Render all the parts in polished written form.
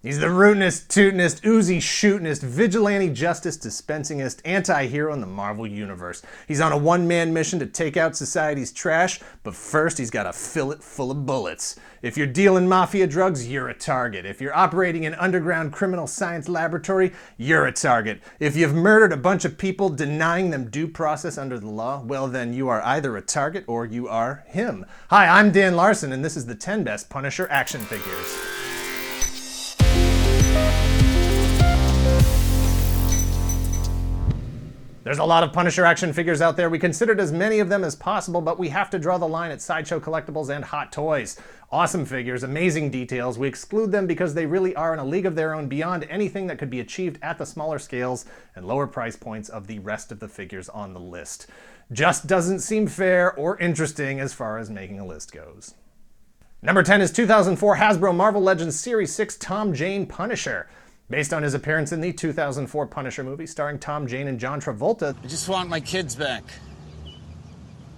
He's the rootinest, tootinest, oozy shootinest, vigilante justice dispensingest anti-hero in the Marvel Universe. He's on a one-man mission to take out society's trash, but first he's gotta fill it full of bullets. If you're dealing mafia drugs, you're a target. If you're operating an underground criminal science laboratory, you're a target. If you've murdered a bunch of people denying them due process under the law, well then you are either a target or you are him. Hi, I'm Dan Larson, and this is the 10 Best Punisher Action Figures. There's a lot of Punisher action figures out there. We considered as many of them as possible, but we have to draw the line at Sideshow Collectibles and Hot Toys. Awesome figures, amazing details. We exclude them because they really are in a league of their own beyond anything that could be achieved at the smaller scales and lower price points of the rest of the figures on the list. Just doesn't seem fair or interesting as far as making a list goes. Number 10 is 2004 Hasbro Marvel Legends Series 6 Tom Jane Punisher. Based on his appearance in the 2004 Punisher movie starring Tom Jane and John Travolta. I just want my kids back.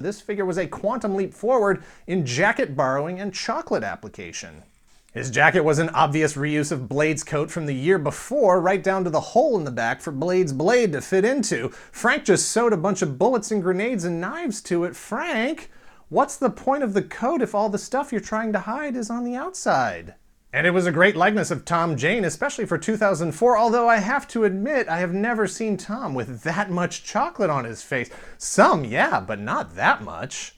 This figure was a quantum leap forward in jacket borrowing and chocolate application. His jacket was an obvious reuse of Blade's coat from the year before, right down to the hole in the back for Blade's blade to fit into. Frank just sewed a bunch of bullets and grenades and knives to it. Frank, what's the point of the coat if all the stuff you're trying to hide is on the outside? And it was a great likeness of Tom Jane, especially for 2004, although I have to admit I have never seen Tom with that much chocolate on his face. Some, yeah, but not that much.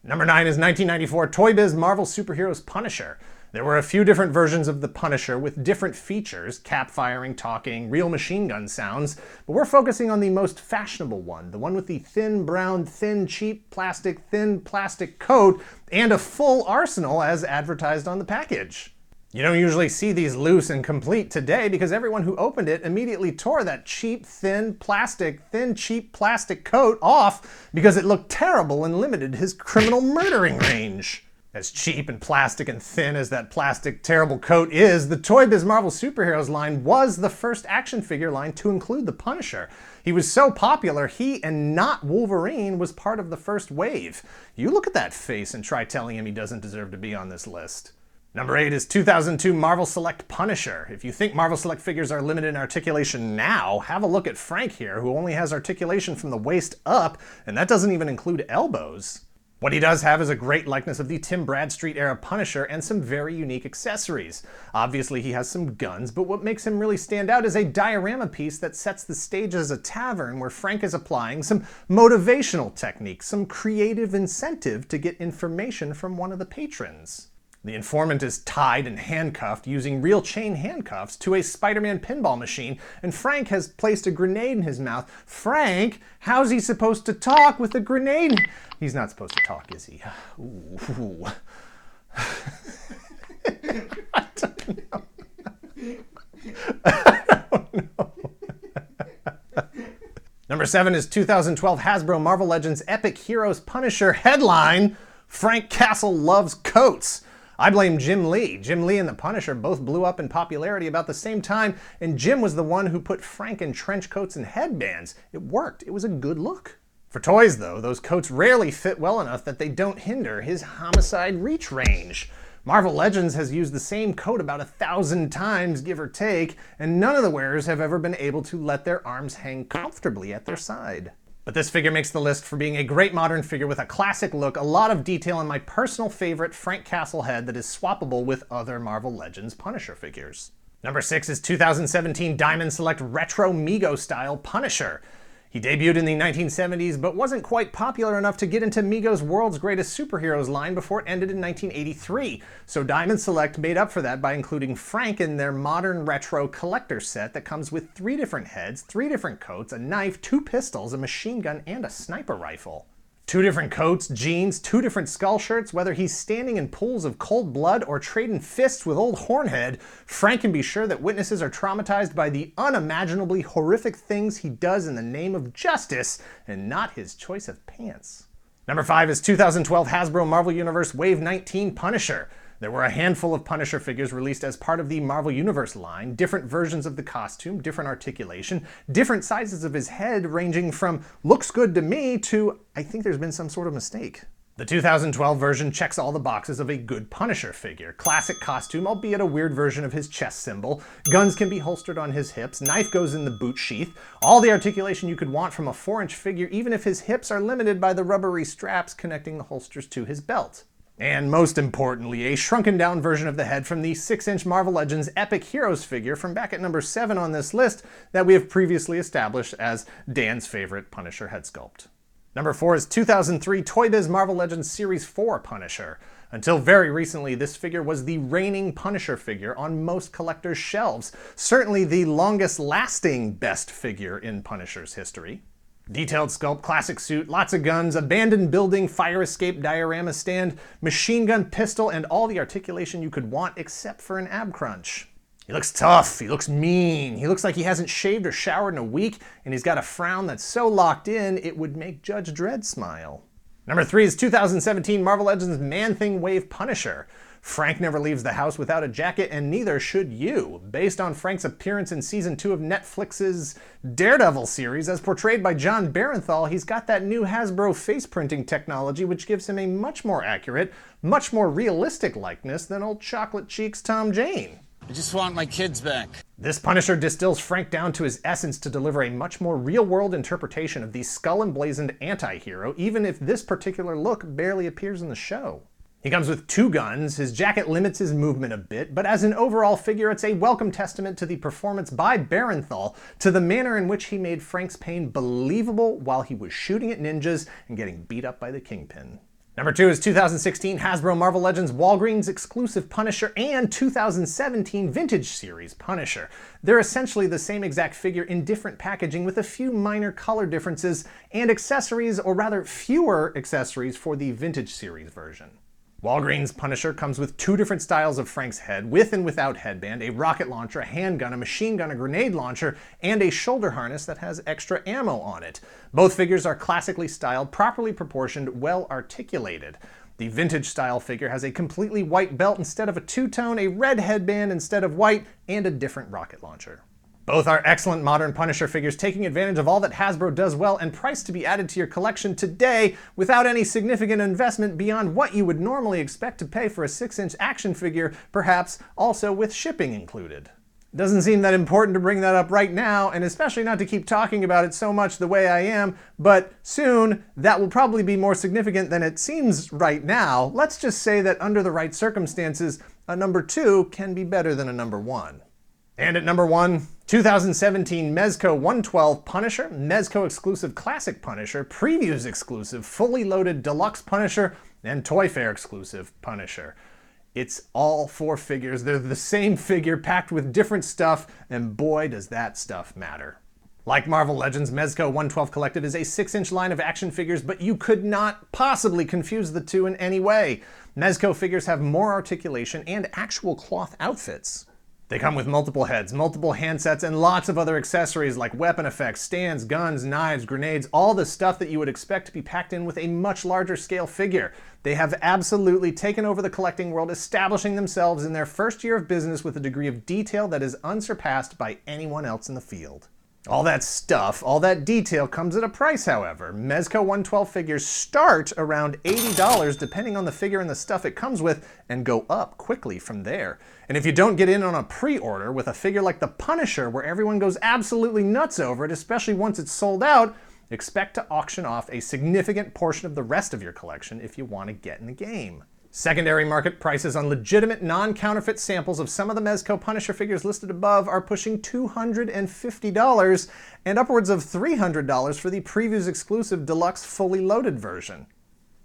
Number 9 is 1994 Toybiz Marvel Superheroes Punisher. There were a few different versions of the Punisher with different features, cap firing, talking, real machine gun sounds, but we're focusing on the most fashionable one, the one with the thin brown, thin plastic coat and a full arsenal as advertised on the package. You don't usually see these loose and complete today because everyone who opened it immediately tore that cheap, cheap plastic coat off because it looked terrible and limited his criminal murdering range. As cheap and plastic and thin as that plastic terrible coat is, the Toybiz Marvel Superheroes line was the first action figure line to include the Punisher. He was so popular, he and not Wolverine was part of the first wave. You look at that face and try telling him he doesn't deserve to be on this list. Number 8 is 2002 Marvel Select Punisher. If you think Marvel Select figures are limited in articulation now, have a look at Frank here, who only has articulation from the waist up, and that doesn't even include elbows. What he does have is a great likeness of the Tim Bradstreet era Punisher and some very unique accessories. Obviously he has some guns, but what makes him really stand out is a diorama piece that sets the stage as a tavern where Frank is applying some motivational techniques, some creative incentive to get information from one of the patrons. The informant is tied and handcuffed using real chain handcuffs to a Spider-Man pinball machine, and Frank has placed a grenade in his mouth. Frank, how's he supposed to talk with a grenade? He's not supposed to talk, is he? Ooh. I don't know. I don't know. Number 7 is 2012 Hasbro Marvel Legends Epic Heroes Punisher headline, Frank Castle loves coats. I blame Jim Lee. Jim Lee and the Punisher both blew up in popularity about the same time, and Jim was the one who put Frank in trench coats and headbands. It worked. It was a good look. For toys, though, those coats rarely fit well enough that they don't hinder his homicide reach range. Marvel Legends has used the same coat about 1,000 times, give or take, and none of the wearers have ever been able to let their arms hang comfortably at their side. But this figure makes the list for being a great modern figure with a classic look, a lot of detail, and my personal favorite Frank Castle head that is swappable with other Marvel Legends Punisher figures. Number 6 is 2017 Diamond Select Retro Mego style Punisher. He debuted in the 1970s, but wasn't quite popular enough to get into Mego's World's Greatest Superheroes line before it ended in 1983. So Diamond Select made up for that by including Frank in their modern retro collector set that comes with 3 different heads, 3 different coats, a knife, 2 pistols, a machine gun, and a sniper rifle. 2 different coats, jeans, 2 different skull shirts. Whether he's standing in pools of cold blood or trading fists with old Hornhead, Frank can be sure that witnesses are traumatized by the unimaginably horrific things he does in the name of justice and not his choice of pants. Number 5 is 2012 Hasbro Marvel Universe Wave 19 Punisher. There were a handful of Punisher figures released as part of the Marvel Universe line, different versions of the costume, different articulation, different sizes of his head ranging from looks good to me to I think there's been some sort of mistake. The 2012 version checks all the boxes of a good Punisher figure. Classic costume, albeit a weird version of his chest symbol. Guns can be holstered on his hips. Knife goes in the boot sheath. All the articulation you could want from a 4-inch figure, even if his hips are limited by the rubbery straps connecting the holsters to his belt. And most importantly, a shrunken down version of the head from the 6-inch Marvel Legends Epic Heroes figure from back at number 7 on this list that we have previously established as Dan's favorite Punisher head sculpt. Number 4 is 2003 Toybiz Marvel Legends Series 4 Punisher. Until very recently, this figure was the reigning Punisher figure on most collectors' shelves. Certainly the longest lasting best figure in Punisher's history. Detailed sculpt, classic suit, lots of guns, abandoned building, fire escape diorama stand, machine gun pistol, and all the articulation you could want except for an ab crunch. He looks tough, he looks mean, he looks like he hasn't shaved or showered in a week, and he's got a frown that's so locked in it would make Judge Dredd smile. Number 3 is 2017 Marvel Legends Man-Thing Wave Punisher. Frank never leaves the house without a jacket, and neither should you. Based on Frank's appearance in Season 2 of Netflix's Daredevil series, as portrayed by John Barenthal, he's got that new Hasbro face printing technology which gives him a much more accurate, much more realistic likeness than old Chocolate Cheeks Tom Jane. I just want my kids back. This Punisher distills Frank down to his essence to deliver a much more real-world interpretation of the skull-emblazoned anti-hero, even if this particular look barely appears in the show. He comes with 2 guns, his jacket limits his movement a bit, but as an overall figure it's a welcome testament to the performance by Barenthal, to the manner in which he made Frank's pain believable while he was shooting at ninjas and getting beat up by the Kingpin. Number 2 is 2016 Hasbro Marvel Legends Walgreens exclusive Punisher and 2017 Vintage Series Punisher. They're essentially the same exact figure in different packaging with a few minor color differences and accessories, or rather fewer accessories, for the Vintage Series version. Walgreens Punisher comes with 2 different styles of Frank's head, with and without headband, a rocket launcher, a handgun, a machine gun, a grenade launcher, and a shoulder harness that has extra ammo on it. Both figures are classically styled, properly proportioned, well articulated. The vintage style figure has a completely white belt instead of a 2-tone, a red headband instead of white, and a different rocket launcher. Both are excellent modern Punisher figures, taking advantage of all that Hasbro does well and priced to be added to your collection today without any significant investment beyond what you would normally expect to pay for a 6-inch action figure, perhaps also with shipping included. Doesn't seem that important to bring that up right now, and especially not to keep talking about it so much the way I am, but soon that will probably be more significant than it seems right now. Let's just say that under the right circumstances, a number 2 can be better than a number 1. And at number 1, 2017 Mezco 112 Punisher, Mezco exclusive Classic Punisher, Previews exclusive Fully Loaded Deluxe Punisher, and Toy Fair exclusive Punisher. It's all 4 figures. They're the same figure packed with different stuff, and boy does that stuff matter. Like Marvel Legends, Mezco 112 Collective is a 6-inch line of action figures, but you could not possibly confuse the 2 in any way. Mezco figures have more articulation and actual cloth outfits. They come with multiple heads, multiple handsets, and lots of other accessories like weapon effects, stands, guns, knives, grenades, all the stuff that you would expect to be packed in with a much larger scale figure. They have absolutely taken over the collecting world, establishing themselves in their first year of business with a degree of detail that is unsurpassed by anyone else in the field. All that stuff, all that detail comes at a price, however. Mezco 112 figures start around $80 depending on the figure and the stuff it comes with, and go up quickly from there. And if you don't get in on a pre-order with a figure like the Punisher, where everyone goes absolutely nuts over it, especially once it's sold out, expect to auction off a significant portion of the rest of your collection if you want to get in the game. Secondary market prices on legitimate non-counterfeit samples of some of the Mezco Punisher figures listed above are pushing $250 and upwards of $300 for the Previews exclusive deluxe fully loaded version.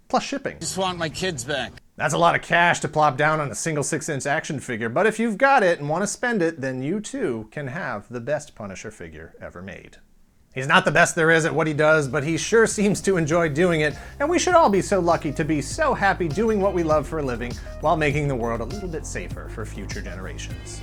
Plus shipping. Just want my kids back. That's a lot of cash to plop down on a single 6-inch action figure, but if you've got it and want to spend it, then you too can have the best Punisher figure ever made. He's not the best there is at what he does, but he sure seems to enjoy doing it, and we should all be so lucky to be so happy doing what we love for a living while making the world a little bit safer for future generations.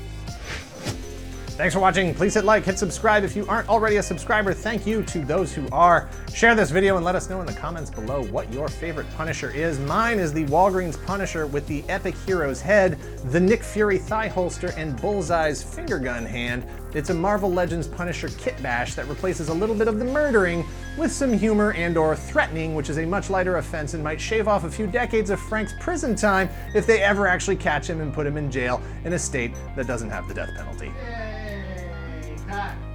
Thanks for watching. Please hit like, hit subscribe if you aren't already a subscriber. Thank you to those who are. Share this video and let us know in the comments below what your favorite Punisher is. Mine is the Walgreens Punisher with the Epic Heroes head, the Nick Fury thigh holster, and Bullseye's finger gun hand. It's a Marvel Legends Punisher kit bash that replaces a little bit of the murdering with some humor and/or threatening, which is a much lighter offense and might shave off a few decades of Frank's prison time if they ever actually catch him and put him in jail in a state that doesn't have the death penalty. Yay! Cut.